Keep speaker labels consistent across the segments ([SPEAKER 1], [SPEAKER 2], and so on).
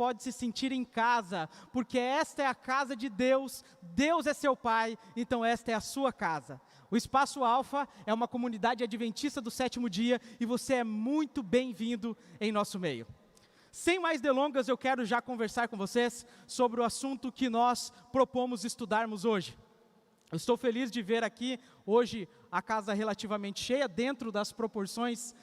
[SPEAKER 1] pode se sentir em casa, porque esta é a casa de Deus, Deus é seu Pai, então esta é a sua casa. O Espaço Alfa é uma comunidade adventista do sétimo dia e você é muito bem-vindo em nosso meio. Sem mais delongas, eu quero já conversar com vocês sobre o assunto que nós propomos estudarmos hoje. Eu estou feliz de ver aqui hoje a casa relativamente cheia, dentro das proporções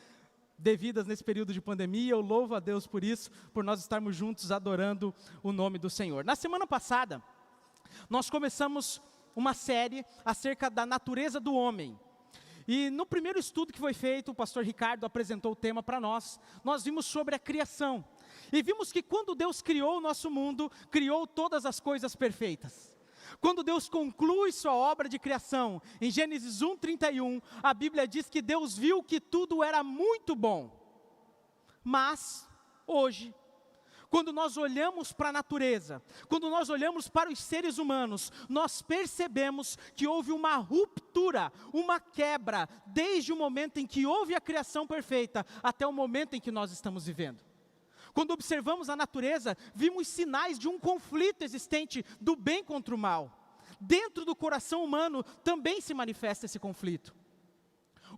[SPEAKER 1] devidas nesse período de pandemia. Eu louvo a Deus por isso, por nós estarmos juntos adorando o nome do Senhor. Na semana passada, nós começamos uma série acerca da natureza do homem. E no primeiro estudo que foi feito, o pastor Ricardo apresentou o tema para nós vimos sobre a criação. E vimos que quando Deus criou o nosso mundo, criou todas as coisas perfeitas. Quando Deus conclui sua obra de criação, em Gênesis 1:31, a Bíblia diz que Deus viu que tudo era muito bom. Mas, hoje, quando nós olhamos para a natureza, quando nós olhamos para os seres humanos, nós percebemos que houve uma ruptura, uma quebra, desde o momento em que houve a criação perfeita, até o momento em que nós estamos vivendo. Quando observamos a natureza, vimos sinais de um conflito existente do bem contra o mal. Dentro do coração humano também se manifesta esse conflito.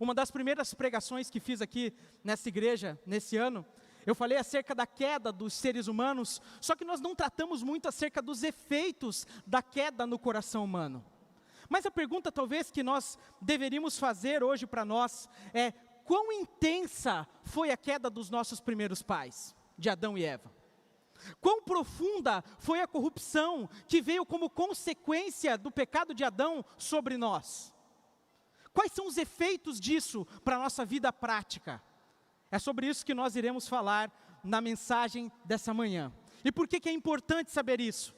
[SPEAKER 1] Uma das primeiras pregações que fiz aqui nessa igreja, nesse ano, eu falei acerca da queda dos seres humanos, só que nós não tratamos muito acerca dos efeitos da queda no coração humano. Mas a pergunta talvez que nós deveríamos fazer hoje para nós é: quão intensa foi a queda dos nossos primeiros pais, de Adão e Eva? Quão profunda foi a corrupção que veio como consequência do pecado de Adão sobre nós? Quais são os efeitos disso para a nossa vida prática? É sobre isso que nós iremos falar na mensagem dessa manhã. E por que é importante saber isso?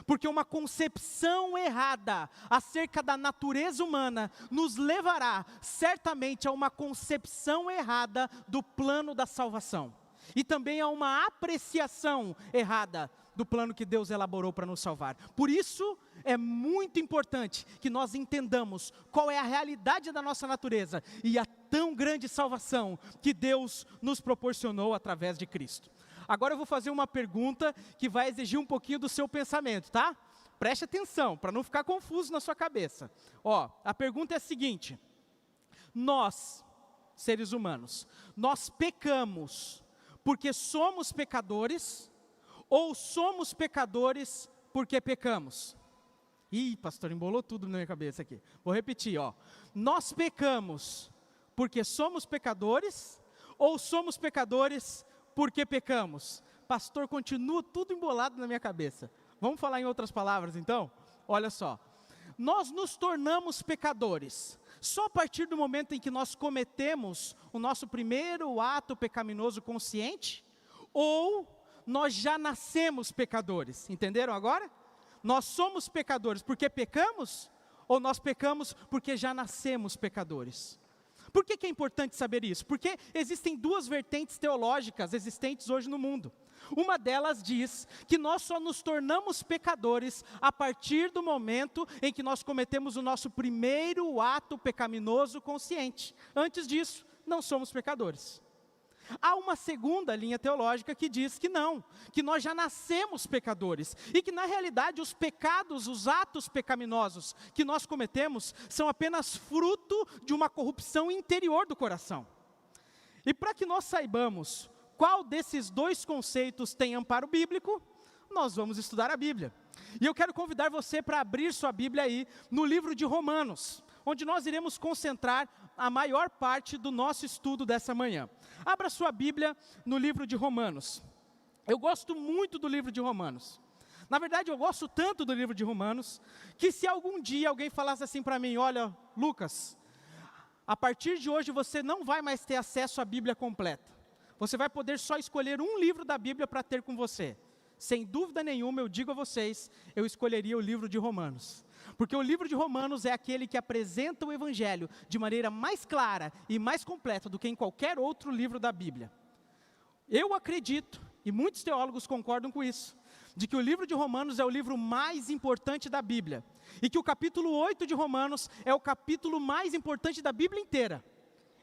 [SPEAKER 1] Porque uma concepção errada acerca da natureza humana nos levará certamente a uma concepção errada do plano da salvação. E também a uma apreciação errada do plano que Deus elaborou para nos salvar. Por isso, é muito importante que nós entendamos qual é a realidade da nossa natureza e a tão grande salvação que Deus nos proporcionou através de Cristo. Agora eu vou fazer uma pergunta que vai exigir um pouquinho do seu pensamento, tá? Preste atenção, para não ficar confuso na sua cabeça. A pergunta é a seguinte: nós, seres humanos, nós pecamos porque somos pecadores, ou somos pecadores porque pecamos? Ih, pastor, embolou tudo na minha cabeça aqui. Vou repetir, nós pecamos porque somos pecadores, ou somos pecadores porque pecamos? Pastor, continua tudo embolado na minha cabeça. Vamos falar em outras palavras então? Olha só, nós nos tornamos pecadores só a partir do momento em que nós cometemos o nosso primeiro ato pecaminoso consciente, ou nós já nascemos pecadores? Entenderam agora? Nós somos pecadores porque pecamos, ou nós pecamos porque já nascemos pecadores? Por que é importante saber isso? Porque existem duas vertentes teológicas existentes hoje no mundo. Uma delas diz que nós só nos tornamos pecadores a partir do momento em que nós cometemos o nosso primeiro ato pecaminoso consciente. Antes disso, não somos pecadores. Há uma segunda linha teológica que diz que não, que nós já nascemos pecadores, e que na realidade os pecados, os atos pecaminosos que nós cometemos, são apenas fruto de uma corrupção interior do coração. E para que nós saibamos qual desses dois conceitos tem amparo bíblico, nós vamos estudar a Bíblia. E eu quero convidar você para abrir sua Bíblia aí no livro de Romanos, onde nós iremos concentrar a maior parte do nosso estudo dessa manhã. Abra sua Bíblia no livro de Romanos. Eu gosto muito do livro de Romanos. Na verdade, eu gosto tanto do livro de Romanos, que se algum dia alguém falasse assim para mim: olha, Lucas, a partir de hoje você não vai mais ter acesso à Bíblia completa. Você vai poder só escolher um livro da Bíblia para ter com você. Sem dúvida nenhuma, eu digo a vocês, eu escolheria o livro de Romanos. Porque o livro de Romanos é aquele que apresenta o Evangelho de maneira mais clara e mais completa do que em qualquer outro livro da Bíblia. Eu acredito, e muitos teólogos concordam com isso, de que o livro de Romanos é o livro mais importante da Bíblia. E que o capítulo 8 de Romanos é o capítulo mais importante da Bíblia inteira.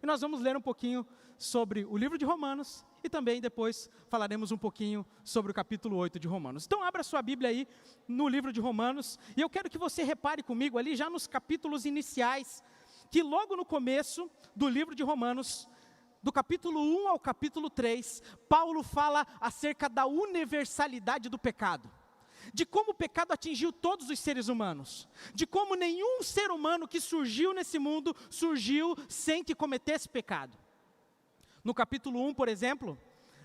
[SPEAKER 1] E nós vamos ler um pouquinho sobre o livro de Romanos e também depois falaremos um pouquinho sobre o capítulo 8 de Romanos. Então abra sua Bíblia aí no livro de Romanos e eu quero que você repare comigo ali já nos capítulos iniciais, que logo no começo do livro de Romanos, do capítulo 1 ao capítulo 3, Paulo fala acerca da universalidade do pecado. De como o pecado atingiu todos os seres humanos, de como nenhum ser humano que surgiu nesse mundo, surgiu sem que cometesse pecado. No capítulo 1, por exemplo,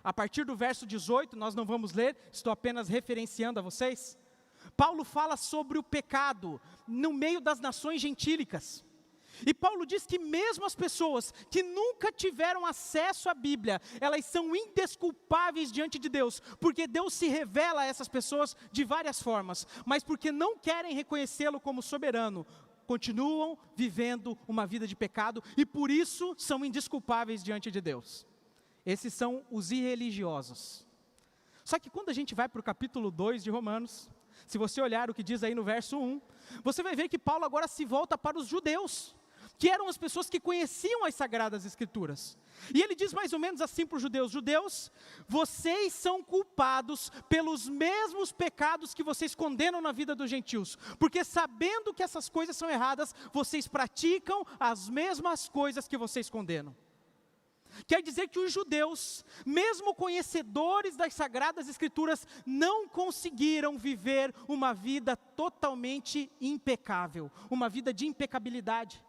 [SPEAKER 1] a partir do verso 18, nós não vamos ler, estou apenas referenciando a vocês, Paulo fala sobre o pecado no meio das nações gentílicas. E Paulo diz que mesmo as pessoas que nunca tiveram acesso à Bíblia, elas são indesculpáveis diante de Deus, porque Deus se revela a essas pessoas de várias formas, mas porque não querem reconhecê-lo como soberano, continuam vivendo uma vida de pecado e por isso são indesculpáveis diante de Deus. Esses são os irreligiosos. Só que quando a gente vai para o capítulo 2 de Romanos, se você olhar o que diz aí no verso 1, você vai ver que Paulo agora se volta para os judeus, que eram as pessoas que conheciam as Sagradas Escrituras. E ele diz mais ou menos assim para os judeus: judeus, vocês são culpados pelos mesmos pecados que vocês condenam na vida dos gentios, porque sabendo que essas coisas são erradas, vocês praticam as mesmas coisas que vocês condenam. Quer dizer que os judeus, mesmo conhecedores das Sagradas Escrituras, não conseguiram viver uma vida totalmente impecável, uma vida de impecabilidade.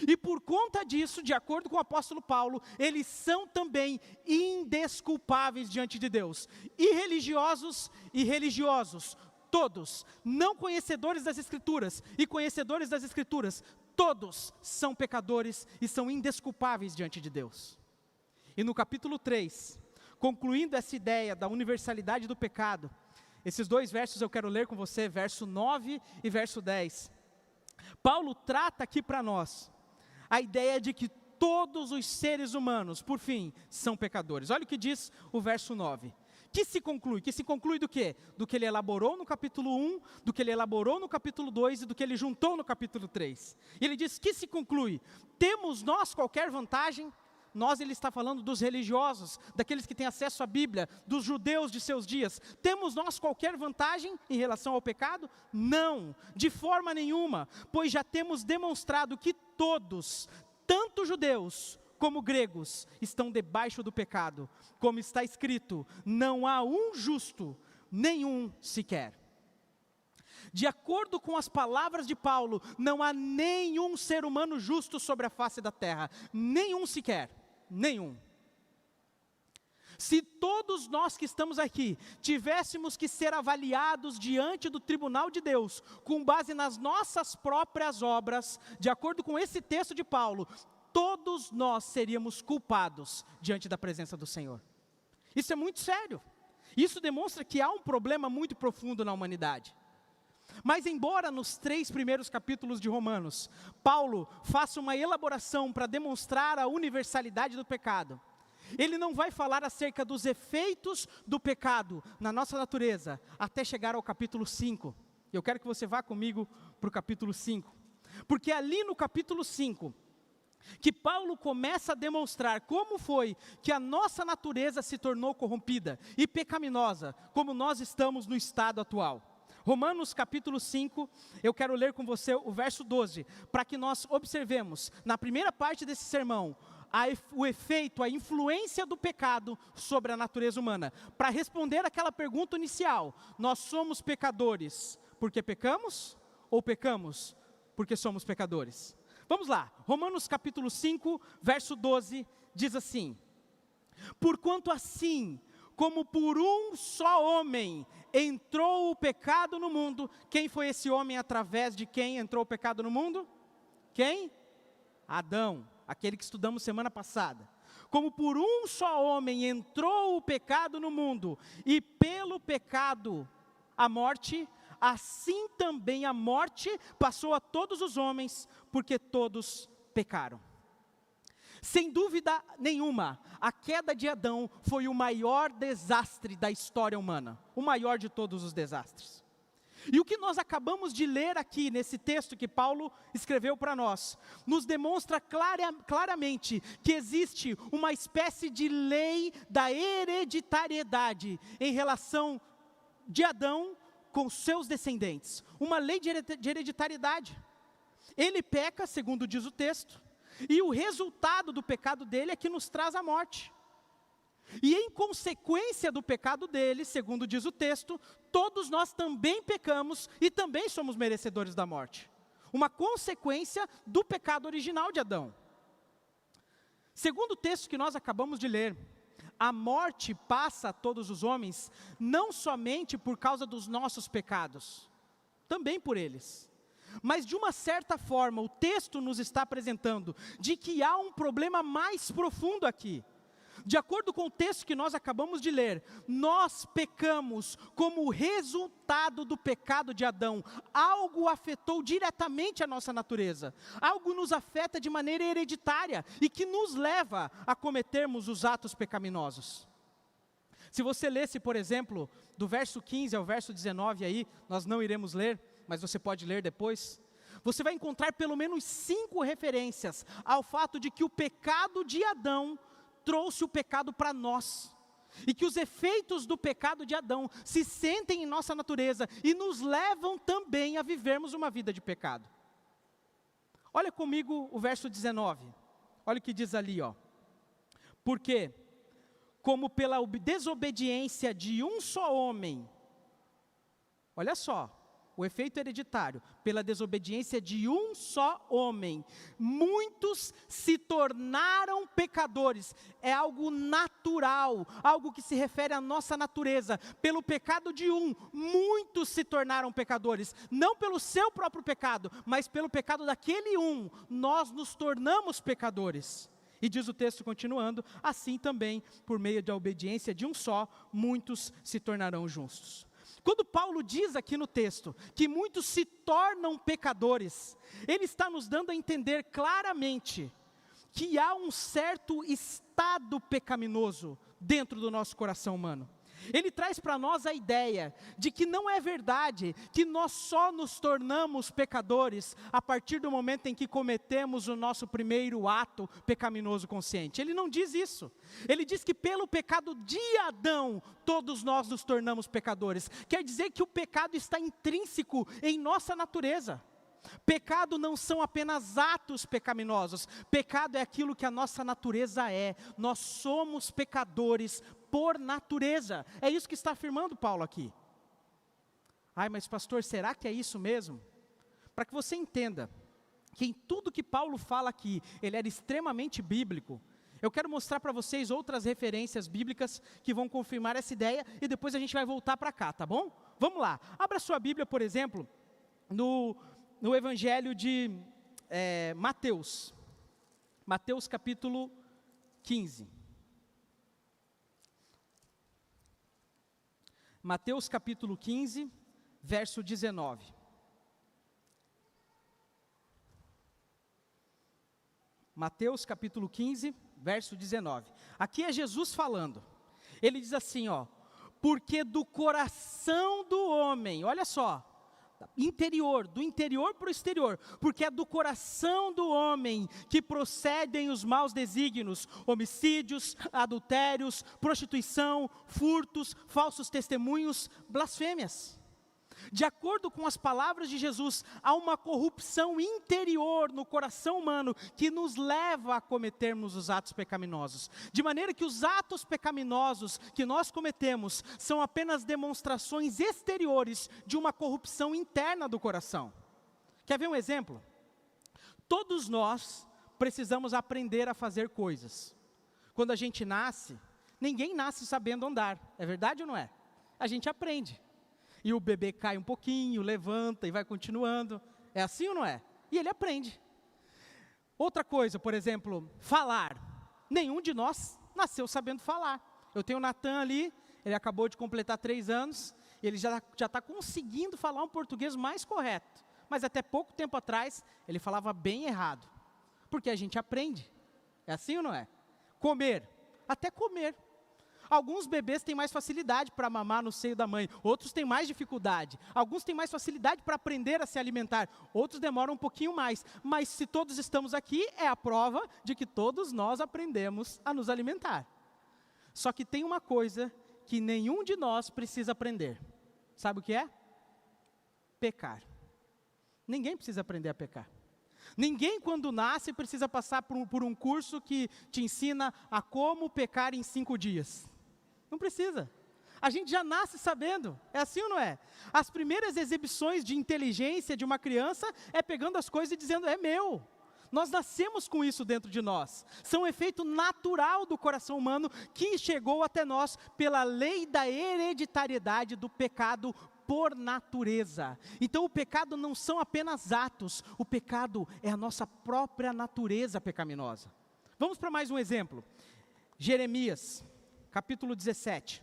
[SPEAKER 1] E por conta disso, de acordo com o apóstolo Paulo, eles são também indesculpáveis diante de Deus. Irreligiosos e religiosos, todos, não conhecedores das Escrituras e conhecedores das Escrituras, todos são pecadores e são indesculpáveis diante de Deus. E no capítulo 3, concluindo essa ideia da universalidade do pecado, esses dois versos eu quero ler com você, verso 9 e verso 10. Paulo trata aqui para nós a ideia de que todos os seres humanos, por fim, são pecadores. Olha o que diz o verso 9. Que se conclui do quê? Do que ele elaborou no capítulo 1, do que ele elaborou no capítulo 2 e do que ele juntou no capítulo 3. E ele diz que se conclui: temos nós qualquer vantagem? Nós, ele está falando dos religiosos, daqueles que têm acesso à Bíblia, dos judeus de seus dias. Temos nós qualquer vantagem em relação ao pecado? Não, de forma nenhuma, pois já temos demonstrado que todos, tanto judeus como gregos, estão debaixo do pecado. Como está escrito, não há um justo, nenhum sequer. De acordo com as palavras de Paulo, não há nenhum ser humano justo sobre a face da terra, nenhum sequer. Nenhum. Se todos nós que estamos aqui tivéssemos que ser avaliados diante do tribunal de Deus, com base nas nossas próprias obras, de acordo com esse texto de Paulo, todos nós seríamos culpados diante da presença do Senhor. Isso é muito sério. Isso demonstra que há um problema muito profundo na humanidade. Mas embora nos 3 primeiros capítulos de Romanos, Paulo faça uma elaboração para demonstrar a universalidade do pecado, ele não vai falar acerca dos efeitos do pecado na nossa natureza, até chegar ao capítulo 5. Eu quero que você vá comigo para o capítulo 5. Porque ali no capítulo 5, que Paulo começa a demonstrar como foi que a nossa natureza se tornou corrompida e pecaminosa, como nós estamos no estado atual. Romanos capítulo 5, eu quero ler com você o verso 12, para que nós observemos, na primeira parte desse sermão, o efeito, a influência do pecado sobre a natureza humana. Para responder aquela pergunta inicial: nós somos pecadores porque pecamos ou pecamos porque somos pecadores? Vamos lá, Romanos capítulo 5, verso 12, diz assim: porquanto assim, como por um só homem entrou o pecado no mundo. Quem foi esse homem através de quem entrou o pecado no mundo? Quem? Adão, aquele que estudamos semana passada. Como por um só homem entrou o pecado no mundo, e pelo pecado a morte, assim também a morte passou a todos os homens, porque todos pecaram. Sem dúvida nenhuma, a queda de Adão foi o maior desastre da história humana, o maior de todos os desastres. E o que nós acabamos de ler aqui, nesse texto que Paulo escreveu para nós, nos demonstra claramente que existe uma espécie de lei da hereditariedade em relação de Adão com seus descendentes. Uma lei de hereditariedade. Ele peca, segundo diz o texto, e o resultado do pecado dele é que nos traz a morte. E em consequência do pecado dele, segundo diz o texto, todos nós também pecamos e também somos merecedores da morte. Uma consequência do pecado original de Adão. Segundo o texto que nós acabamos de ler, a morte passa a todos os homens, não somente por causa dos nossos pecados, também por eles. Mas de uma certa forma, o texto nos está apresentando de que há um problema mais profundo aqui. De acordo com o texto que nós acabamos de ler, nós pecamos como resultado do pecado de Adão. Algo afetou diretamente a nossa natureza. Algo nos afeta de maneira hereditária e que nos leva a cometermos os atos pecaminosos. Se você lesse, por exemplo, do verso 15 ao verso 19 aí, nós não iremos ler, mas você pode ler depois. Você vai encontrar pelo menos 5 referências ao fato de que o pecado de Adão trouxe o pecado para nós, e que os efeitos do pecado de Adão se sentem em nossa natureza e nos levam também a vivermos uma vida de pecado. Olha comigo o verso 19, olha o que diz ali, ó. Porque, como pela desobediência de um só homem, olha só, o efeito hereditário, pela desobediência de um só homem, muitos se tornaram pecadores. É algo natural, algo que se refere à nossa natureza. Pelo pecado de um, muitos se tornaram pecadores. Não pelo seu próprio pecado, mas pelo pecado daquele um, nós nos tornamos pecadores. E diz o texto continuando, assim também, por meio da obediência de um só, muitos se tornarão justos. Quando Paulo diz aqui no texto que muitos se tornam pecadores, ele está nos dando a entender claramente que há um certo estado pecaminoso dentro do nosso coração humano. Ele traz para nós a ideia de que não é verdade que nós só nos tornamos pecadores a partir do momento em que cometemos o nosso primeiro ato pecaminoso consciente. Ele não diz isso. Ele diz que pelo pecado de Adão, todos nós nos tornamos pecadores. Quer dizer que o pecado está intrínseco em nossa natureza. Pecado não são apenas atos pecaminosos. Pecado é aquilo que a nossa natureza é. Nós somos pecadores por natureza. É isso que está afirmando Paulo aqui. Ai, mas pastor, será que é isso mesmo? Para que você entenda que em tudo que Paulo fala aqui, ele era extremamente bíblico. Eu quero mostrar para vocês outras referências bíblicas que vão confirmar essa ideia e depois a gente vai voltar para cá, tá bom? Vamos lá. Abra sua Bíblia, por exemplo, no Evangelho de Mateus. Mateus capítulo 15. Mateus capítulo 15, verso 19. Mateus capítulo 15, verso 19. Aqui é Jesus falando. Ele diz assim, ó: porque do coração do homem, olha só, interior, do interior para o exterior, porque é do coração do homem que procedem os maus desígnios, homicídios, adultérios, prostituição, furtos, falsos testemunhos, blasfêmias. De acordo com as palavras de Jesus, há uma corrupção interior no coração humano que nos leva a cometermos os atos pecaminosos. De maneira que os atos pecaminosos que nós cometemos são apenas demonstrações exteriores de uma corrupção interna do coração. Quer ver um exemplo? Todos nós precisamos aprender a fazer coisas. Quando a gente nasce, ninguém nasce sabendo andar. É verdade ou não é? A gente aprende. E o bebê cai um pouquinho, levanta e vai continuando. É assim ou não é? E ele aprende. Outra coisa, por exemplo, falar. Nenhum de nós nasceu sabendo falar. Eu tenho o Natan ali, ele acabou de completar 3 anos, e ele já está conseguindo falar um português mais correto. Mas até pouco tempo atrás, ele falava bem errado. Porque a gente aprende. É assim ou não é? Comer. Até comer. Alguns bebês têm mais facilidade para mamar no seio da mãe, outros têm mais dificuldade. Alguns têm mais facilidade para aprender a se alimentar, outros demoram um pouquinho mais. Mas se todos estamos aqui, é a prova de que todos nós aprendemos a nos alimentar. Só que tem uma coisa que nenhum de nós precisa aprender. Sabe o que é? Pecar. Ninguém precisa aprender a pecar. Ninguém, quando nasce, precisa passar por um curso que te ensina a como pecar em 5 dias. Não precisa. A gente já nasce sabendo. É assim ou não é? As primeiras exibições de inteligência de uma criança é pegando as coisas e dizendo, é meu. Nós nascemos com isso dentro de nós. São um efeito natural do coração humano que chegou até nós pela lei da hereditariedade do pecado por natureza. Então o pecado não são apenas atos, o pecado é a nossa própria natureza pecaminosa. Vamos para mais um exemplo. Jeremias, capítulo 17.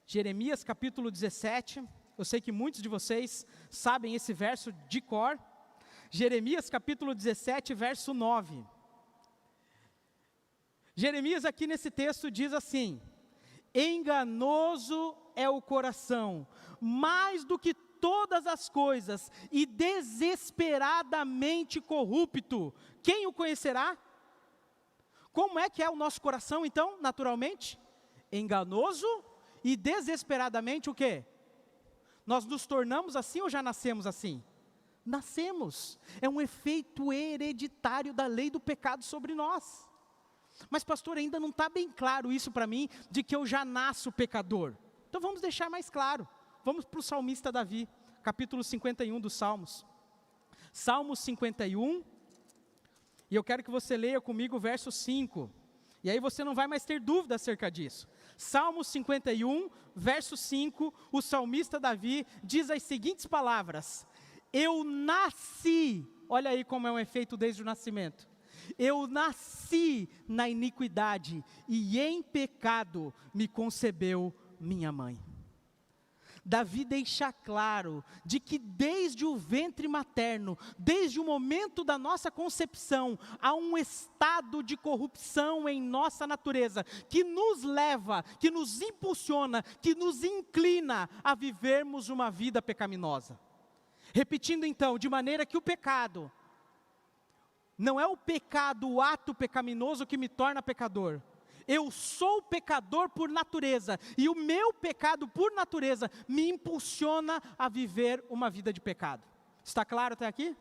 [SPEAKER 1] Jeremias, capítulo 17. Eu sei que muitos de vocês sabem esse verso de cor. Jeremias, capítulo 17, verso 9. Jeremias aqui nesse texto diz assim: enganoso é o coração, mais do que todas as coisas, e desesperadamente corrupto. Quem o conhecerá? Como é que é o nosso coração, então, naturalmente? Enganoso e desesperadamente o quê? Nós nos tornamos assim ou já nascemos assim? Nascemos. É um efeito hereditário da lei do pecado sobre nós. Mas pastor, ainda não está bem claro isso para mim, de que eu já nasço pecador. Então vamos deixar mais claro. Vamos para o salmista Davi, capítulo 51 dos Salmos. Salmo 51, e eu quero que você leia comigo o verso 5. E aí você não vai mais ter dúvida acerca disso. Salmo 51, verso 5, o salmista Davi diz as seguintes palavras: eu nasci, olha aí como é um efeito desde o nascimento. Eu nasci na iniquidade e em pecado me concebeu minha mãe. Davi deixa claro de que desde o ventre materno, desde o momento da nossa concepção, há um estado de corrupção em nossa natureza, que nos leva, que nos impulsiona, que nos inclina a vivermos uma vida pecaminosa. Repetindo então, de maneira que o pecado, não é o pecado, o ato pecaminoso que me torna pecador. Eu sou pecador por natureza, e o meu pecado por natureza me impulsiona a viver uma vida de pecado. Está claro até aqui?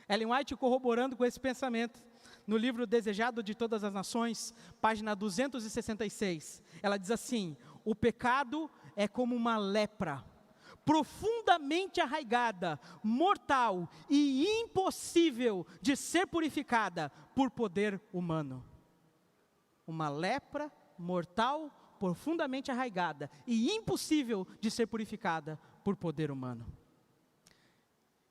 [SPEAKER 1] Ellen White corroborando com esse pensamento, no livro Desejado de Todas as Nações, página 266, ela diz assim: o pecado é como uma lepra, profundamente arraigada, mortal e impossível de ser purificada por poder humano. Uma lepra mortal, profundamente arraigada e impossível de ser purificada por poder humano.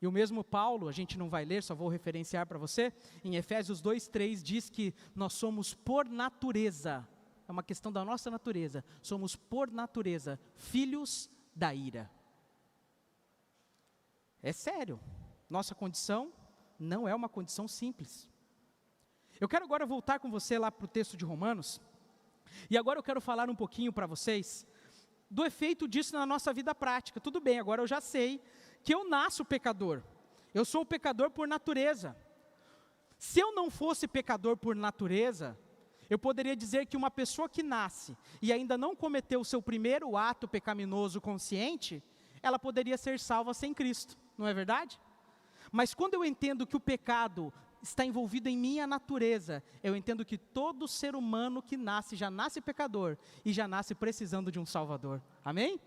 [SPEAKER 1] E o mesmo Paulo, a gente não vai ler, só vou referenciar para você, em Efésios 2:3 diz que nós somos por natureza, é uma questão da nossa natureza, somos por natureza filhos da ira. É sério, nossa condição não é uma condição simples. Eu quero agora voltar com você lá para o texto de Romanos, e agora eu quero falar um pouquinho para vocês do efeito disso na nossa vida prática. Tudo bem, agora eu já sei que eu nasço pecador, eu sou pecador por natureza. Se eu não fosse pecador por natureza, eu poderia dizer que uma pessoa que nasce e ainda não cometeu o seu primeiro ato pecaminoso consciente, ela poderia ser salva sem Cristo, não é verdade? Mas quando eu entendo que o pecado está envolvido em minha natureza, eu entendo que todo ser humano que nasce, já nasce pecador e já nasce precisando de um Salvador. Amém?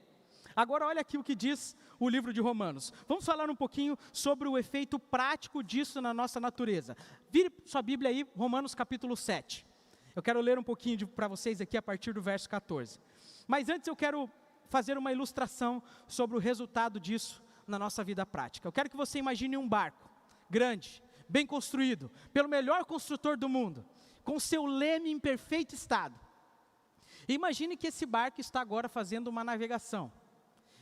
[SPEAKER 1] Agora olha aqui o que diz o livro de Romanos. Vamos falar um pouquinho sobre o efeito prático disso na nossa natureza. Vire sua Bíblia aí, Romanos capítulo 7. Eu quero ler um pouquinho para vocês aqui a partir do verso 14. Mas antes eu quero fazer uma ilustração sobre o resultado disso na nossa vida prática. Eu quero que você imagine um barco grande, bem construído, pelo melhor construtor do mundo, com seu leme em perfeito estado. Imagine que esse barco está agora fazendo uma navegação,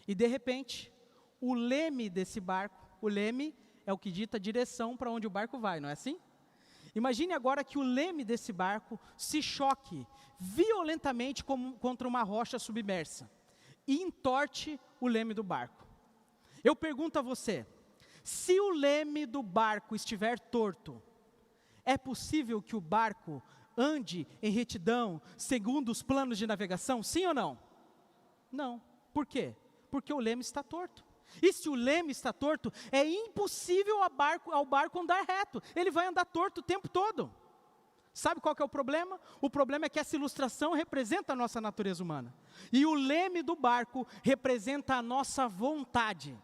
[SPEAKER 1] e de repente, o leme desse barco, o leme é o que dita a direção para onde o barco vai, não é assim? Imagine agora que o leme desse barco se choque violentamente contra uma rocha submersa e entorte o leme do barco. Eu pergunto a você, se o leme do barco estiver torto, é possível que o barco ande em retidão segundo os planos de navegação, sim ou não? Não. Por quê? Porque o leme está torto. E se o leme está torto, é impossível ao barco andar reto. Ele vai andar torto o tempo todo. Sabe qual que é o problema? O problema é que essa ilustração representa a nossa natureza humana. E o leme do barco representa a nossa vontade.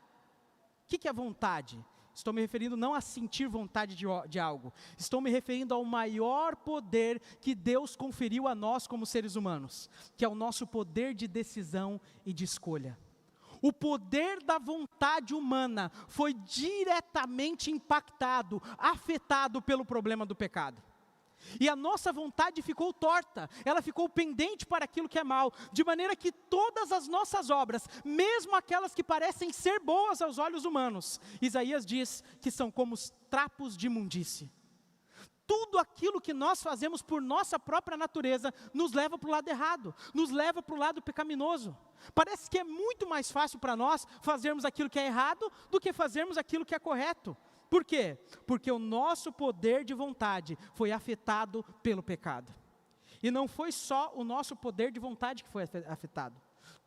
[SPEAKER 1] O que é vontade? Estou me referindo não a sentir vontade de algo. Estou me referindo ao maior poder que Deus conferiu a nós como seres humanos, que é o nosso poder de decisão e de escolha. O poder da vontade humana foi diretamente impactado, afetado pelo problema do pecado. E a nossa vontade ficou torta, ela ficou pendente para aquilo que é mal, de maneira que todas as nossas obras, mesmo aquelas que parecem ser boas aos olhos humanos, Isaías diz que são como os trapos de imundície. Tudo aquilo que nós fazemos por nossa própria natureza nos leva para o lado errado, nos leva para o lado pecaminoso. Parece que é muito mais fácil para nós fazermos aquilo que é errado do que fazermos aquilo que é correto. Por quê? Porque o nosso poder de vontade foi afetado pelo pecado. E não foi só o nosso poder de vontade que foi afetado.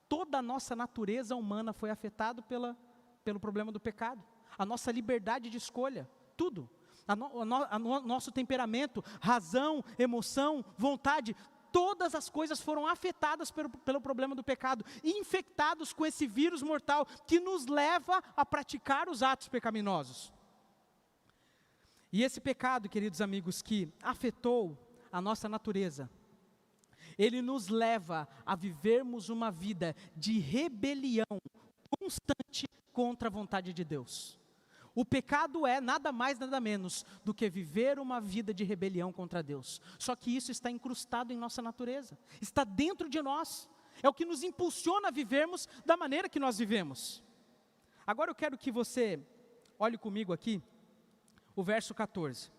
[SPEAKER 1] Toda a nossa natureza humana foi afetada pelo problema do pecado. A nossa liberdade de escolha, tudo. Nosso temperamento, razão, emoção, vontade, todas as coisas foram afetadas pelo problema do pecado, infectados com esse vírus mortal que nos leva a praticar os atos pecaminosos. E esse pecado, queridos amigos, que afetou a nossa natureza, ele nos leva a vivermos uma vida de rebelião constante contra a vontade de Deus. O pecado é nada mais, nada menos do que viver uma vida de rebelião contra Deus. Só que isso está incrustado em nossa natureza, está dentro de nós. É o que nos impulsiona a vivermos da maneira que nós vivemos. Agora eu quero que você olhe comigo aqui o verso 14.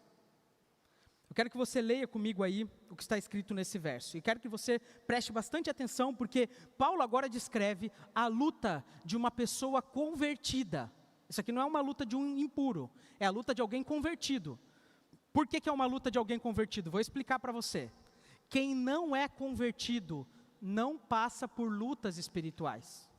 [SPEAKER 1] Eu quero que você leia comigo aí o que está escrito nesse verso. E quero que você preste bastante atenção, porque Paulo agora descreve a luta de uma pessoa convertida. Isso aqui não é uma luta de um impuro, é a luta de alguém convertido. Por que é uma luta de alguém convertido? Vou explicar para você. Quem não é convertido não passa por lutas espirituais.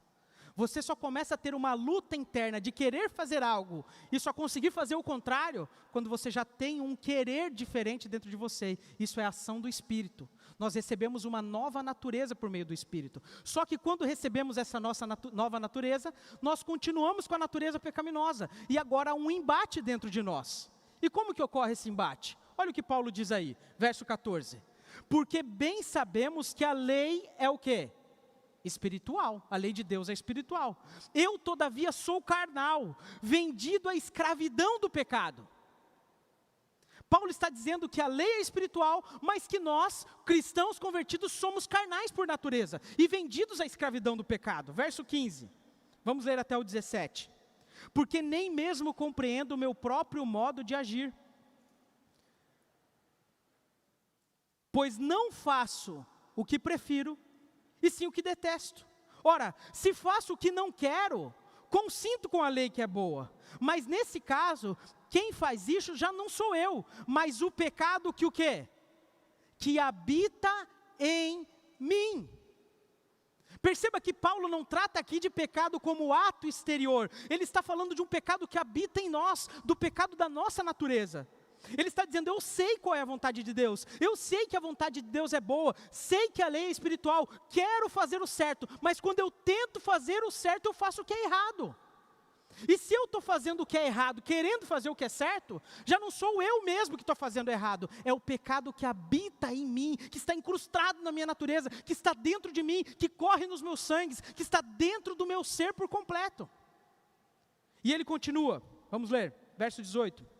[SPEAKER 1] Você só começa a ter uma luta interna de querer fazer algo e só conseguir fazer o contrário quando você já tem um querer diferente dentro de você. Isso é a ação do Espírito. Nós recebemos uma nova natureza por meio do Espírito. Só que quando recebemos essa nossa nova natureza, nós continuamos com a natureza pecaminosa. E agora há um embate dentro de nós. E como que ocorre esse embate? Olha o que Paulo diz aí, verso 14. Porque bem sabemos que a lei é o quê? Espiritual, a lei de Deus é espiritual. Eu, todavia, sou carnal, vendido à escravidão do pecado. Paulo está dizendo que a lei é espiritual, mas que nós, cristãos convertidos, somos carnais por natureza e vendidos à escravidão do pecado. Verso 15, vamos ler até o 17. Porque nem mesmo compreendo o meu próprio modo de agir, pois não faço o que prefiro, e sim o que detesto. Ora, se faço o que não quero, consinto com a lei que é boa. Mas nesse caso, quem faz isso já não sou eu, mas o pecado que o quê? Que habita em mim. Perceba que Paulo não trata aqui de pecado como ato exterior. Ele está falando de um pecado que habita em nós, do pecado da nossa natureza. Ele está dizendo, eu sei qual é a vontade de Deus, eu sei que a vontade de Deus é boa, sei que a lei é espiritual, quero fazer o certo, mas quando eu tento fazer o certo, eu faço o que é errado. E se eu estou fazendo o que é errado, querendo fazer o que é certo, já não sou eu mesmo que estou fazendo errado, é o pecado que habita em mim, que está incrustado na minha natureza, que está dentro de mim, que corre nos meus sangues, que está dentro do meu ser por completo. E ele continua, vamos ler, verso 18.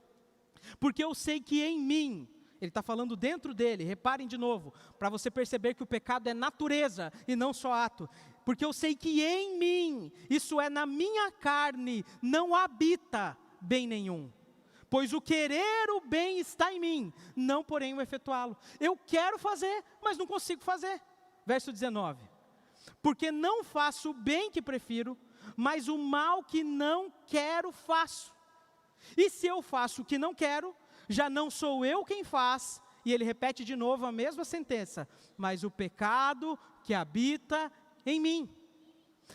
[SPEAKER 1] Porque eu sei que em mim, ele está falando dentro dele, reparem de novo, para você perceber que o pecado é natureza e não só ato. Porque eu sei que em mim, isso é na minha carne, não habita bem nenhum. Pois o querer o bem está em mim, não porém o efetuá-lo. Eu quero fazer, mas não consigo fazer. Verso 19. Porque não faço o bem que prefiro, mas o mal que não quero faço. E se eu faço o que não quero, já não sou eu quem faz. E ele repete de novo a mesma sentença. Mas o pecado que habita em mim.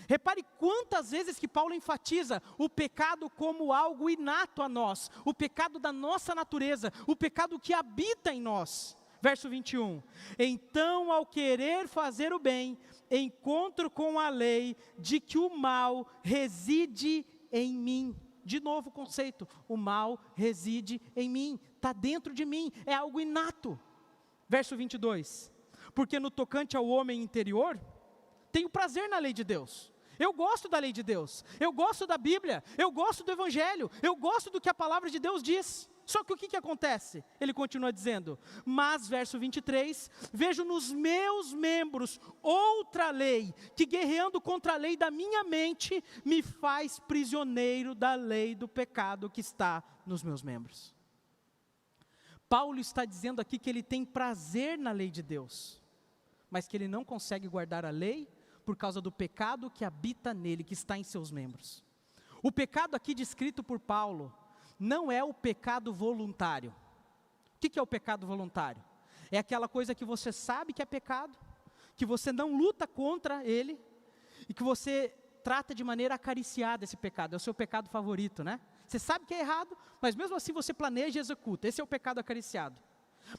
[SPEAKER 1] Repare quantas vezes que Paulo enfatiza o pecado como algo inato a nós. O pecado da nossa natureza. O pecado que habita em nós. Verso 21. Então, ao querer fazer o bem, encontro com a lei de que o mal reside em mim. De novo o conceito, o mal reside em mim, está dentro de mim, é algo inato. Verso 22. Porque no tocante ao homem interior, tenho prazer na lei de Deus. Eu gosto da lei de Deus, eu gosto da Bíblia, eu gosto do Evangelho, eu gosto do que a palavra de Deus diz. Só que o que acontece? Ele continua dizendo, mas, verso 23, vejo nos meus membros outra lei, que guerreando contra a lei da minha mente, me faz prisioneiro da lei do pecado que está nos meus membros. Paulo está dizendo aqui que ele tem prazer na lei de Deus, mas que ele não consegue guardar a lei por causa do pecado que habita nele, que está em seus membros. O pecado aqui descrito por Paulo não é o pecado voluntário. O que é o pecado voluntário? É aquela coisa que você sabe que é pecado, que você não luta contra ele, e que você trata de maneira acariciada esse pecado, é o seu pecado favorito, né? Você sabe que é errado, mas mesmo assim você planeja e executa, esse é o pecado acariciado.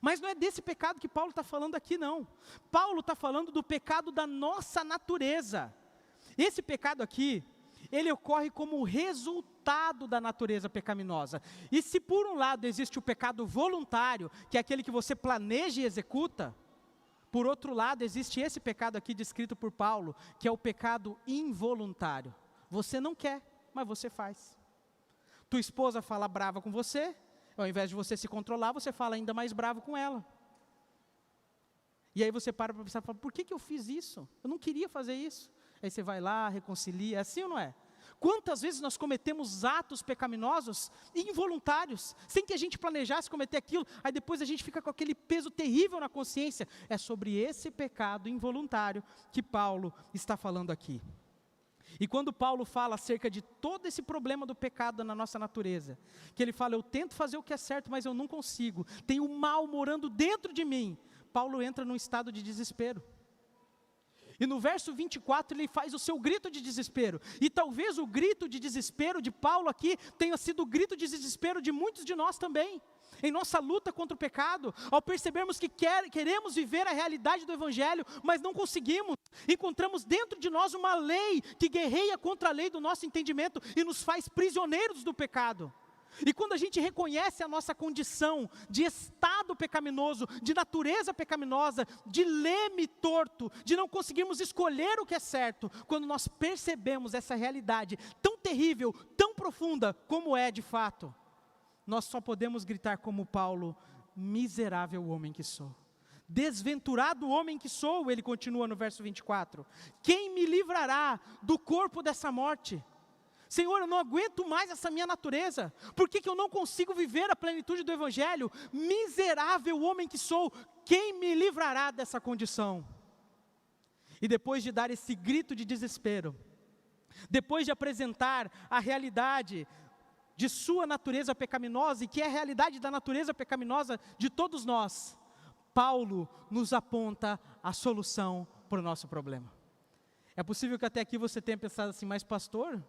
[SPEAKER 1] Mas não é desse pecado que Paulo está falando aqui não. Paulo está falando do pecado da nossa natureza. Esse pecado aqui, ele ocorre como resultado da natureza pecaminosa. E se por um lado existe o pecado voluntário, que é aquele que você planeja e executa, por outro lado existe esse pecado aqui descrito por Paulo, que é o pecado involuntário. Você não quer, mas você faz. Tua esposa fala brava com você, ao invés de você se controlar, você fala ainda mais bravo com ela. E aí você para pensar, por que eu fiz isso? Eu não queria fazer isso. Aí você vai lá, reconcilia, é assim ou não é? Quantas vezes nós cometemos atos pecaminosos involuntários, sem que a gente planejasse cometer aquilo, aí depois a gente fica com aquele peso terrível na consciência. É sobre esse pecado involuntário que Paulo está falando aqui. E quando Paulo fala acerca de todo esse problema do pecado na nossa natureza, que ele fala, eu tento fazer o que é certo, mas eu não consigo, tem o mal morando dentro de mim, Paulo entra num estado de desespero. E no verso 24 ele faz o seu grito de desespero. E talvez o grito de desespero de Paulo aqui tenha sido o grito de desespero de muitos de nós também. Em nossa luta contra o pecado, ao percebermos que queremos viver a realidade do Evangelho, mas não conseguimos. Encontramos dentro de nós uma lei que guerreia contra a lei do nosso entendimento e nos faz prisioneiros do pecado. E quando a gente reconhece a nossa condição de estado pecaminoso, de natureza pecaminosa, de leme torto, de não conseguirmos escolher o que é certo, quando nós percebemos essa realidade tão terrível, tão profunda como é de fato, nós só podemos gritar como Paulo, miserável homem que sou. Desventurado homem que sou, ele continua no verso 24. Quem me livrará do corpo dessa morte? Senhor, eu não aguento mais essa minha natureza. Por que eu não consigo viver a plenitude do Evangelho? Miserável homem que sou, quem me livrará dessa condição? E depois de dar esse grito de desespero, depois de apresentar a realidade de sua natureza pecaminosa, e que é a realidade da natureza pecaminosa de todos nós, Paulo nos aponta a solução para o nosso problema. É possível que até aqui você tenha pensado assim, mas pastor,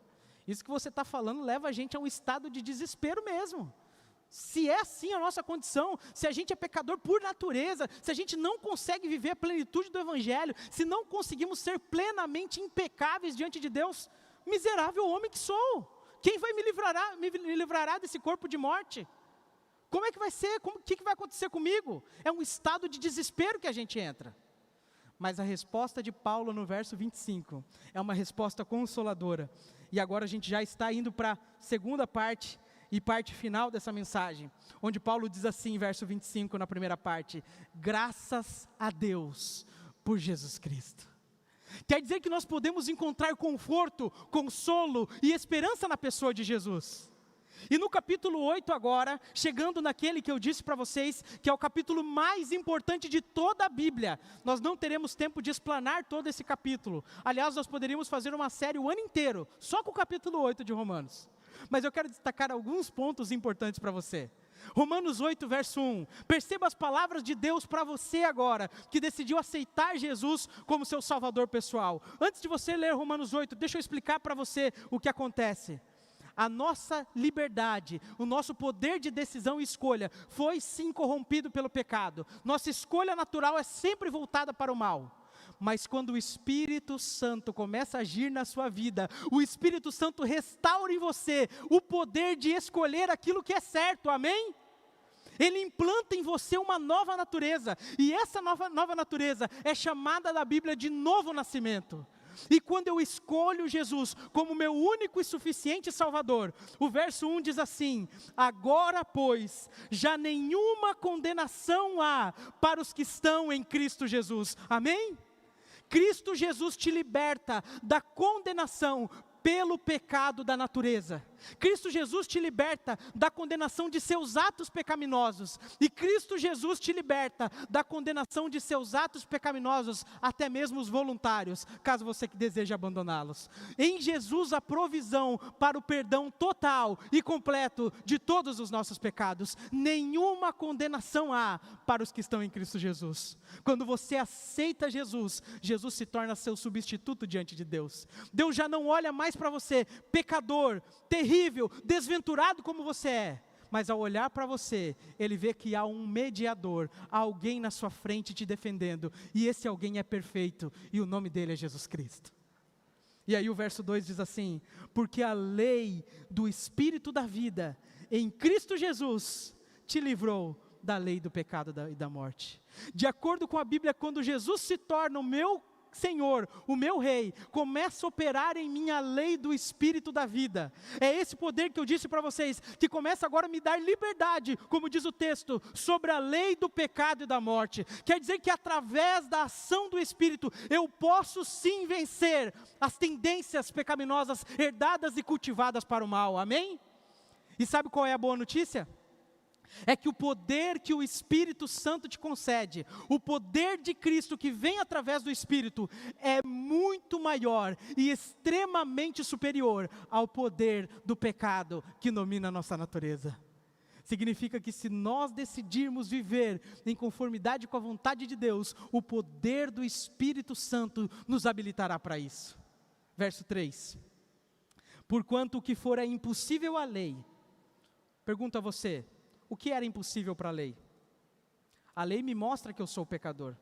[SPEAKER 1] isso que você está falando leva a gente a um estado de desespero mesmo. Se é assim a nossa condição, se a gente é pecador por natureza, se a gente não consegue viver a plenitude do Evangelho, se não conseguimos ser plenamente impecáveis diante de Deus, miserável homem que sou. Quem vai me livrará desse corpo de morte? Como é que vai ser? O que vai acontecer comigo? É um estado de desespero que a gente entra. Mas a resposta de Paulo no verso 25 é uma resposta consoladora. E agora a gente já está indo para a segunda parte e parte final dessa mensagem, onde Paulo diz assim, verso 25 na primeira parte, graças a Deus por Jesus Cristo. Quer dizer que nós podemos encontrar conforto, consolo e esperança na pessoa de Jesus. E no capítulo 8 agora, chegando naquele que eu disse para vocês, que é o capítulo mais importante de toda a Bíblia, nós não teremos tempo de explanar todo esse capítulo. Aliás, nós poderíamos fazer uma série o ano inteiro, só com o capítulo 8 de Romanos. Mas eu quero destacar alguns pontos importantes para você. Romanos 8, verso 1. Perceba as palavras de Deus para você agora, que decidiu aceitar Jesus como seu salvador pessoal. Antes de você ler Romanos 8, deixa eu explicar para você o que acontece. A nossa liberdade, o nosso poder de decisão e escolha foi sim corrompido pelo pecado. Nossa escolha natural é sempre voltada para o mal. Mas quando o Espírito Santo começa a agir na sua vida, o Espírito Santo restaura em você o poder de escolher aquilo que é certo, amém? Ele implanta em você uma nova natureza, e essa nova natureza é chamada na Bíblia de novo nascimento. E quando eu escolho Jesus como meu único e suficiente Salvador, o verso 1 diz assim: agora pois, já nenhuma condenação há para os que estão em Cristo Jesus, amém? Cristo Jesus te liberta da condenação pelo pecado da natureza. Cristo Jesus te liberta da condenação de seus atos pecaminosos. E Cristo Jesus te liberta da condenação de seus atos pecaminosos, até mesmo os voluntários, caso você que deseje abandoná-los. Em Jesus a provisão para o perdão total e completo de todos os nossos pecados. Nenhuma condenação há para os que estão em Cristo Jesus. Quando você aceita Jesus, Jesus se torna seu substituto diante de Deus. Deus já não olha mais para você, pecador, terrível, desventurado como você é, mas ao olhar para você, Ele vê que há um mediador, há alguém na sua frente te defendendo, e esse alguém é perfeito, e o nome dele é Jesus Cristo. E aí o verso 2 diz assim: porque a lei do Espírito da vida, em Cristo Jesus, te livrou da lei do pecado e da morte. De acordo com a Bíblia, quando Jesus se torna o meu Senhor, o meu Rei, começa a operar em mim a lei do Espírito da vida. É esse poder que eu disse para vocês, que começa agora a me dar liberdade, como diz o texto, sobre a lei do pecado e da morte. Quer dizer que através da ação do Espírito, eu posso sim vencer as tendências pecaminosas herdadas e cultivadas para o mal, amém? E sabe qual é a boa notícia? É que o poder que o Espírito Santo te concede, o poder de Cristo que vem através do Espírito, é muito maior e extremamente superior ao poder do pecado que domina a nossa natureza. Significa que se nós decidirmos viver em conformidade com a vontade de Deus, o poder do Espírito Santo nos habilitará para isso. Verso 3. Porquanto o que for é impossível à lei. Pergunto a você, o que era impossível para a lei? A lei me mostra que eu sou pecador,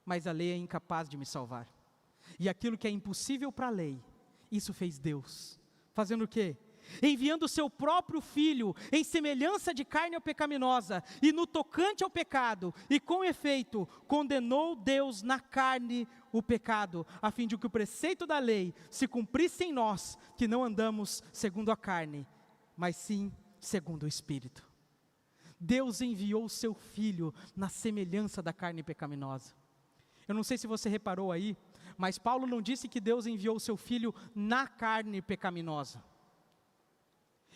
[SPEAKER 1] mas a lei é incapaz de me salvar. E aquilo que é impossível para a lei, isso fez Deus. Fazendo o quê? Enviando o seu próprio Filho em semelhança de carne pecaminosa, e no tocante ao pecado, e com efeito, condenou Deus na carne o pecado, a fim de que o preceito da lei se cumprisse em nós, que não andamos segundo a carne, mas sim segundo o Espírito. Deus enviou o seu Filho na semelhança da carne pecaminosa. Eu não sei se você reparou aí, mas Paulo não disse que Deus enviou o seu Filho na carne pecaminosa.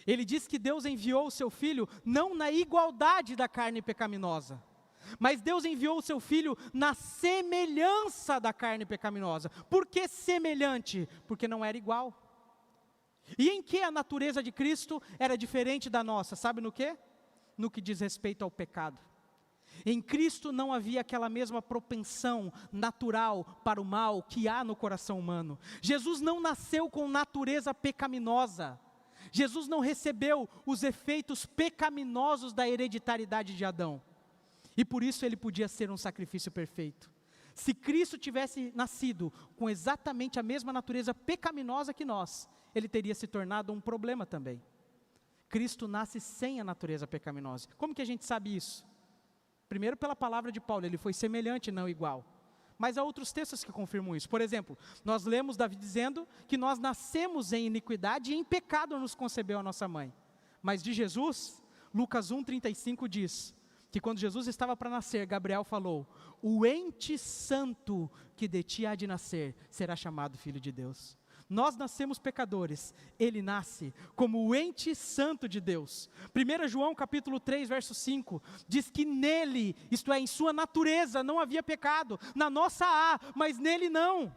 [SPEAKER 1] Ele diz que Deus enviou o seu Filho não na igualdade da carne pecaminosa, mas Deus enviou o seu Filho na semelhança da carne pecaminosa. Por que semelhante? Porque não era igual. E em que a natureza de Cristo era diferente da nossa? Sabe no quê? No que diz respeito ao pecado. Em Cristo não havia aquela mesma propensão natural para o mal que há no coração humano. Jesus não nasceu com natureza pecaminosa. Jesus não recebeu os efeitos pecaminosos da hereditariedade de Adão. E por isso ele podia ser um sacrifício perfeito. Se Cristo tivesse nascido com exatamente a mesma natureza pecaminosa que nós, ele teria se tornado um problema também. Cristo nasce sem a natureza pecaminosa. Como que a gente sabe isso? Primeiro pela palavra de Paulo, ele foi semelhante, não igual. Mas há outros textos que confirmam isso. Por exemplo, nós lemos Davi dizendo que nós nascemos em iniquidade e em pecado nos concebeu a nossa mãe. Mas de Jesus, Lucas 1,35 diz que quando Jesus estava para nascer, Gabriel falou: o ente santo que de ti há de nascer será chamado Filho de Deus. Nós nascemos pecadores, ele nasce como o ente santo de Deus. 1 João capítulo 3, verso 5, diz que nele, isto é, em sua natureza, não havia pecado. Na nossa há, mas nele não.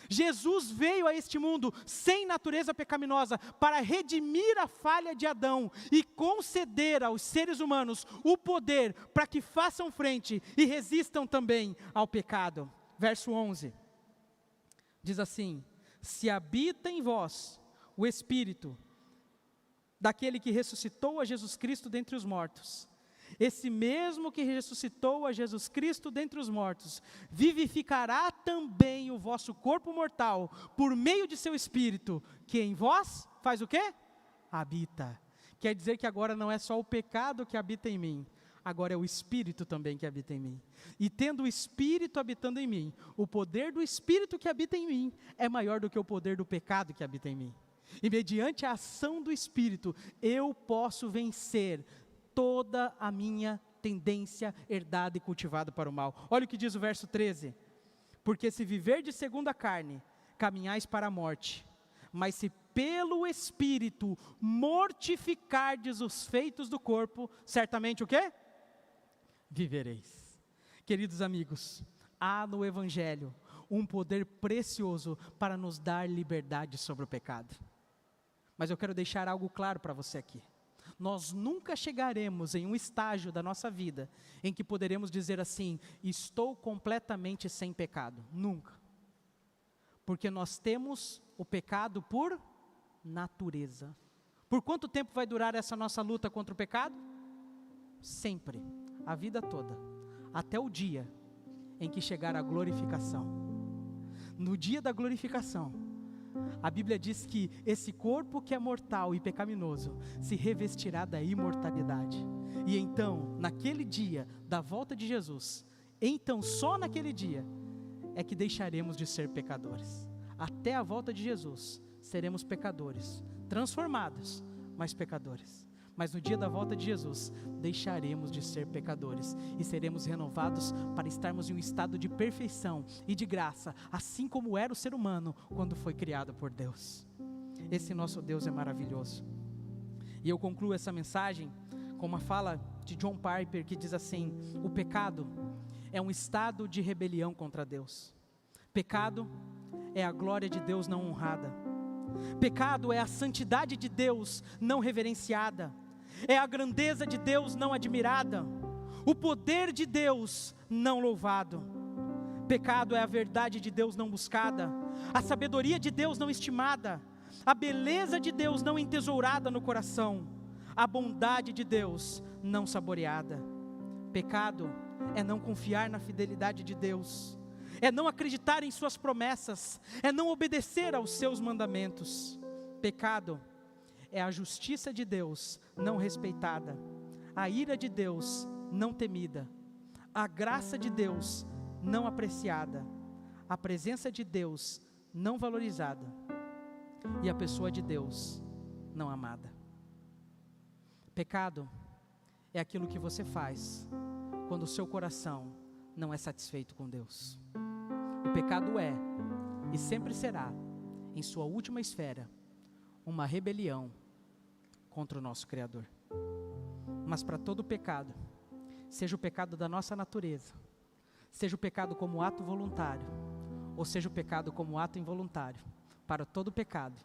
[SPEAKER 1] Jesus veio a este mundo sem natureza pecaminosa para redimir a falha de Adão e conceder aos seres humanos o poder para que façam frente e resistam também ao pecado. Verso 11, diz assim: se habita em vós o Espírito daquele que ressuscitou a Jesus Cristo dentre os mortos, esse mesmo que ressuscitou a Jesus Cristo dentre os mortos, vivificará também o vosso corpo mortal, por meio de seu Espírito, que em vós faz o quê? Habita. Quer dizer que agora não é só o pecado que habita em mim, agora é o Espírito também que habita em mim. E tendo o Espírito habitando em mim, o poder do Espírito que habita em mim é maior do que o poder do pecado que habita em mim. E mediante a ação do Espírito, eu posso vencer toda a minha tendência herdada e cultivada para o mal. Olha o que diz o verso 13: porque se viverdes segundo a carne, caminhais para a morte, mas se pelo Espírito mortificardes os feitos do corpo, certamente o quê? Vivereis. Queridos amigos, há no Evangelho um poder precioso para nos dar liberdade sobre o pecado. Mas eu quero deixar algo claro para você aqui. Nós nunca chegaremos em um estágio da nossa vida em que poderemos dizer assim: estou completamente sem pecado. Nunca. Porque nós temos o pecado por natureza. Por quanto tempo vai durar essa nossa luta contra o pecado? Sempre, a vida toda, até o dia em que chegar a glorificação. No dia da glorificação, a Bíblia diz que esse corpo que é mortal e pecaminoso se revestirá da imortalidade. E então, naquele dia da volta de Jesus, então só naquele dia é que deixaremos de ser pecadores. Até a volta de Jesus, seremos pecadores, transformados, mas pecadores. Mas no dia da volta de Jesus, deixaremos de ser pecadores e seremos renovados para estarmos em um estado de perfeição e de graça, assim como era o ser humano quando foi criado por Deus. Esse nosso Deus é maravilhoso. E eu concluo essa mensagem com uma fala de John Piper que diz assim: o pecado é um estado de rebelião contra Deus. Pecado é a glória de Deus não honrada. Pecado é a santidade de Deus não reverenciada. É a grandeza de Deus não admirada, o poder de Deus não louvado. Pecado é a verdade de Deus não buscada, a sabedoria de Deus não estimada, a beleza de Deus não entesourada no coração, a bondade de Deus não saboreada. Pecado é não confiar na fidelidade de Deus, é não acreditar em suas promessas, é não obedecer aos seus mandamentos. Pecado é a justiça de Deus não respeitada, a ira de Deus não temida, a graça de Deus não apreciada, a presença de Deus não valorizada e a pessoa de Deus não amada. Pecado é aquilo que você faz quando o seu coração não é satisfeito com Deus. O pecado é e sempre será, em sua última esfera, uma rebelião contra o nosso Criador. Mas para todo pecado, seja o pecado da nossa natureza, seja o pecado como ato voluntário, ou seja o pecado como ato involuntário, para todo pecado,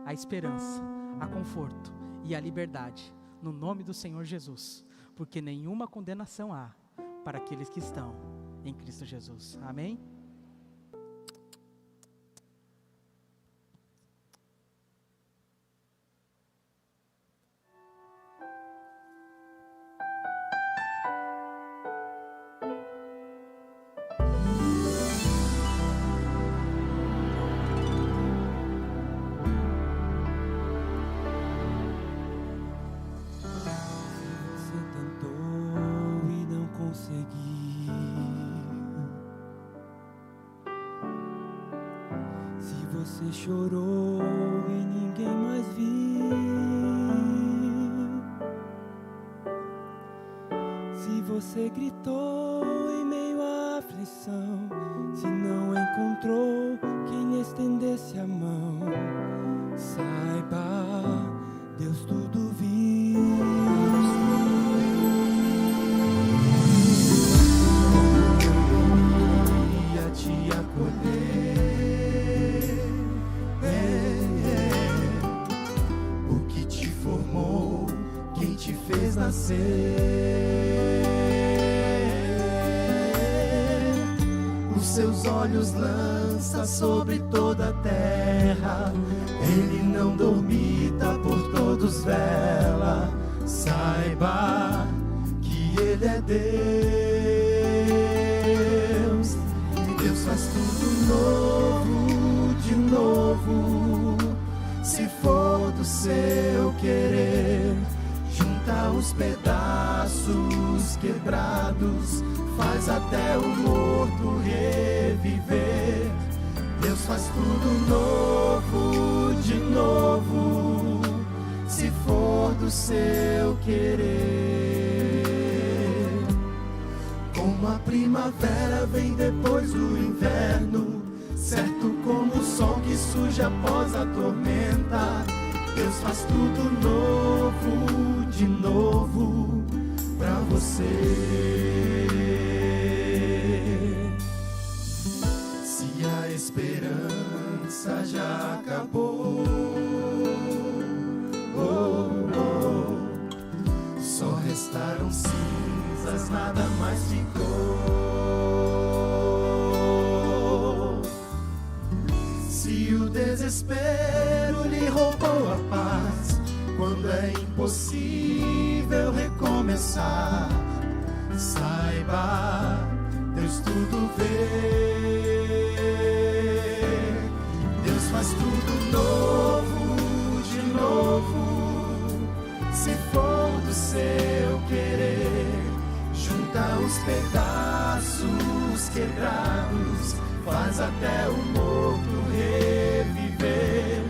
[SPEAKER 1] a esperança, a conforto e a liberdade, no nome do Senhor Jesus, porque nenhuma condenação há para aqueles que estão em Cristo Jesus. Amém?
[SPEAKER 2] Você chorou e ninguém mais viu. Se você gritou em meio à aflição, se não encontrou quem lhe estendesse a mão, nascer. Os seus olhos lança sobre toda a terra. Ele não dormita, por todos vela. Saiba que Ele é Deus. Deus faz tudo novo, de novo. Se for do seu querer, junta os pedaços quebrados, faz até o morto reviver. Deus faz tudo novo, de novo, se for do seu querer. Como a primavera vem depois do inverno, certo como o sol que surge após a tormenta. Deus faz tudo novo, de novo, pra você. Se a esperança já acabou, só restaram cinzas, nada mais ficou. Se o desespero lhe roubou a paz, quando é impossível recomeçar, saiba, Deus tudo vê. Deus faz tudo novo, de novo, se for do seu querer. Junta os pedaços quebrados, faz até o morto reviver.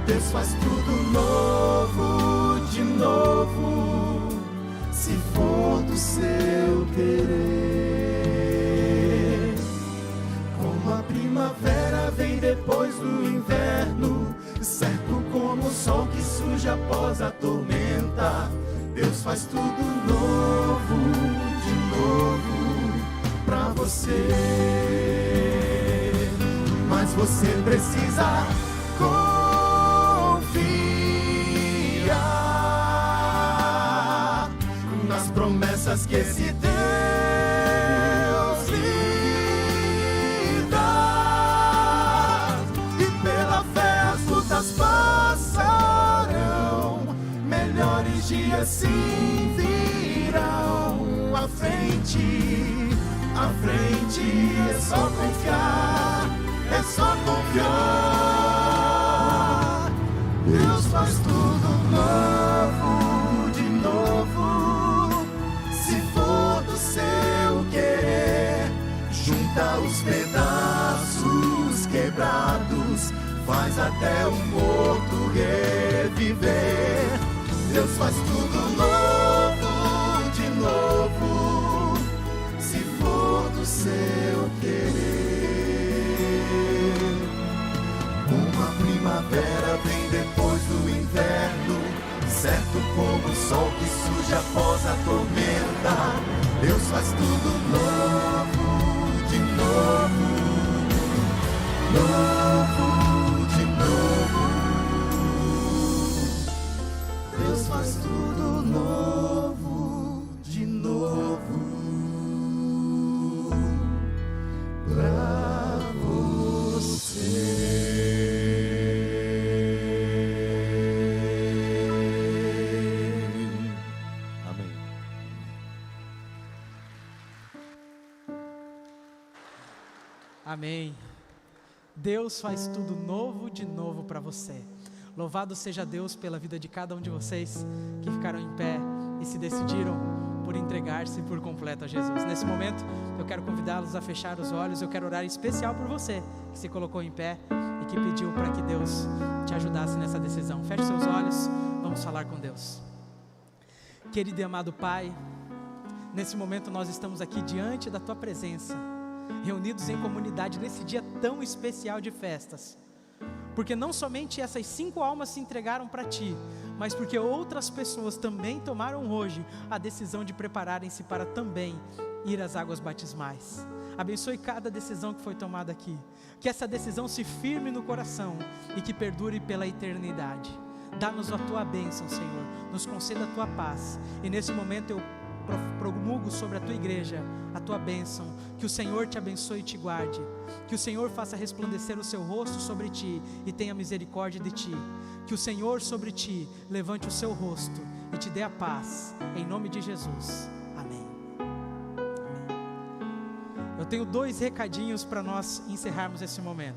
[SPEAKER 2] Deus faz tudo novo, de novo, se for do seu querer. Como a primavera vem depois do inverno, certo como o sol que surge após a tormenta. Deus faz tudo novo, de novo, pra você. Mas você precisa confiar nas promessas que esse Deus lhe dá. E pela fé as lutas passarão, melhores dias sim virão. À frente é só confiar, é só confiar. Deus faz tudo novo, de novo, se for do seu querer. Junta os pedaços quebrados, faz até o morto reviver. Deus faz tudo novo, de novo, se for do seu querer. Uma primavera vem depois do inverno, certo como o sol que surge após a tormenta. Deus faz tudo novo, de novo, novo, de novo. Deus faz tudo novo, de novo, pra você. Amém.
[SPEAKER 1] Amém. Deus faz tudo novo de novo para você. Louvado seja Deus pela vida de cada um de vocês que ficaram em pé e se decidiram por entregar-se por completo a Jesus. Nesse momento, eu quero convidá-los a fechar os olhos. Eu quero orar em especial por você que se colocou em pé e que pediu para que Deus te ajudasse nessa decisão. Feche seus olhos, vamos falar com Deus. Querido e amado Pai, nesse momento nós estamos aqui diante da Tua presença, reunidos em comunidade nesse dia tão especial de festas. Porque não somente essas 5 almas se entregaram para Ti, mas porque outras pessoas também tomaram hoje a decisão de prepararem-se para também ir às águas batismais. Abençoe cada decisão que foi tomada aqui, que essa decisão se firme no coração e que perdure pela eternidade. Dá-nos a tua bênção, Senhor. Nos conceda a tua paz. E nesse momento eu promulgo sobre a tua igreja a tua bênção. Que o Senhor te abençoe e te guarde. Que o Senhor faça resplandecer o seu rosto sobre ti e tenha misericórdia de ti. Que o Senhor sobre ti levante o seu rosto e te dê a paz. Em nome de Jesus. Amém. Amém. Eu tenho 2 recadinhos para nós encerrarmos esse momento.